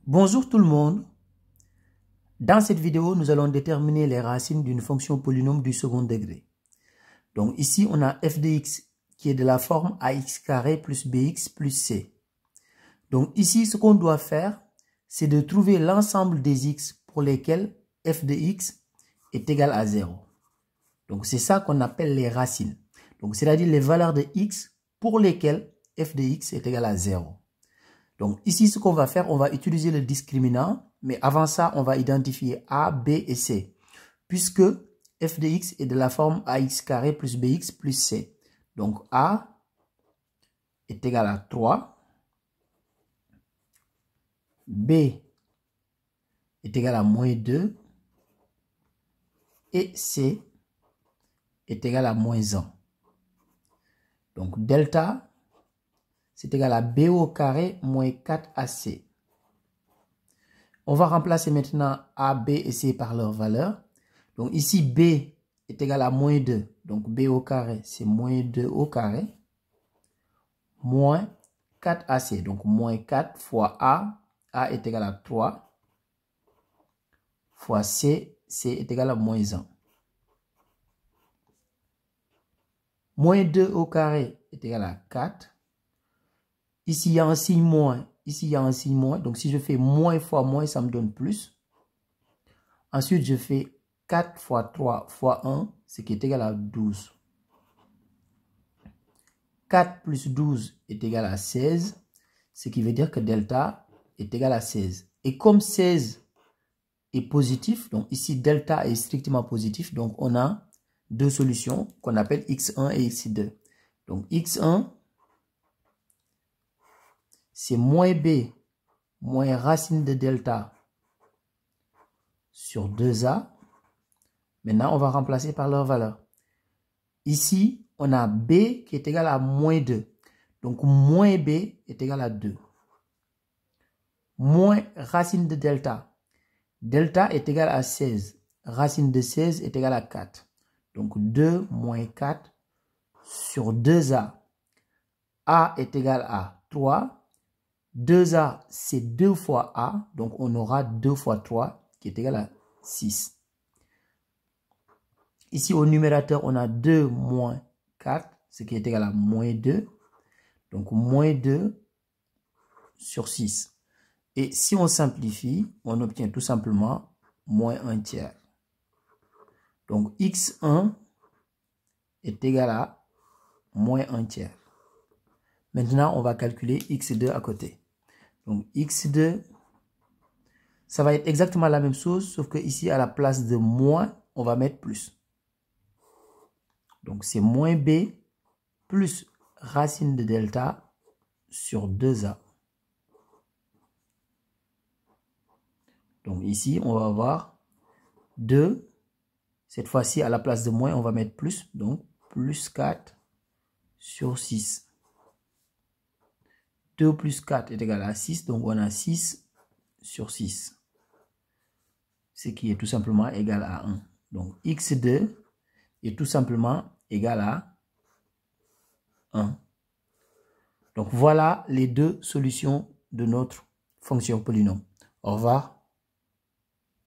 Bonjour tout le monde. Dans cette vidéo, nous allons déterminer les racines d'une fonction polynôme du second degré. Donc ici, on a f de x qui est de la forme ax carré plus bx plus c. Donc ici, ce qu'on doit faire, c'est de trouver l'ensemble des x pour lesquels f de x est égal à 0. Donc c'est ça qu'on appelle les racines. Donc c'est-à-dire les valeurs de x pour lesquelles f de x est égal à 0. Donc ici, ce qu'on va faire, on va utiliser le discriminant, mais avant ça, on va identifier A, B et C, puisque f de x est de la forme ax carré plus bx plus c. Donc A est égal à 3, B est égal à moins 2, et C est égal à moins 1. Donc delta, c'est égal à B au carré moins 4AC. On va remplacer maintenant A, B et C par leurs valeurs. Donc ici, B est égal à moins 2. Donc B au carré, c'est moins 2 au carré. Moins 4AC. Donc moins 4 fois A. A est égal à 3. Fois C. C est égal à moins 1. Moins 2 au carré est égal à 4. Ici, il y a un signe moins. Ici, il y a un signe moins. Donc si je fais moins fois moins, ça me donne plus. Ensuite, je fais 4 fois 3 fois 1, ce qui est égal à 12. 4 plus 12 est égal à 16, ce qui veut dire que delta est égal à 16. Et comme 16 est positif, donc ici delta est strictement positif, donc on a deux solutions qu'on appelle x1 et x2. Donc x1, c'est moins b moins racine de delta sur 2a. Maintenant, on va remplacer par leur valeur. Ici, on a b qui est égal à moins 2. Donc, moins b est égal à 2. Moins racine de delta. Delta est égal à 16. Racine de 16 est égal à 4. Donc, 2 moins 4 sur 2a. A est égal à 3. 2a, c'est 2 fois a. Donc, on aura 2 fois 3 qui est égal à 6. Ici, au numérateur, on a 2 moins 4, ce qui est égal à moins 2. Donc, moins 2 sur 6. Et si on simplifie, on obtient tout simplement moins 1 tiers. Donc, x1 est égal à moins 1 tiers. Maintenant, on va calculer x2 à côté. Donc, x2, ça va être exactement la même chose, sauf que ici, à la place de moins, on va mettre plus. Donc, c'est moins b plus racine de delta sur 2a. Donc, ici, on va avoir 2. Cette fois-ci, à la place de moins, on va mettre plus. Donc, plus 4 sur 6. 2 plus 4 est égal à 6. Donc, on a 6 sur 6. Ce qui est tout simplement égal à 1. Donc, x2 est tout simplement égal à 1. Donc, voilà les deux solutions de notre fonction polynôme. Au revoir.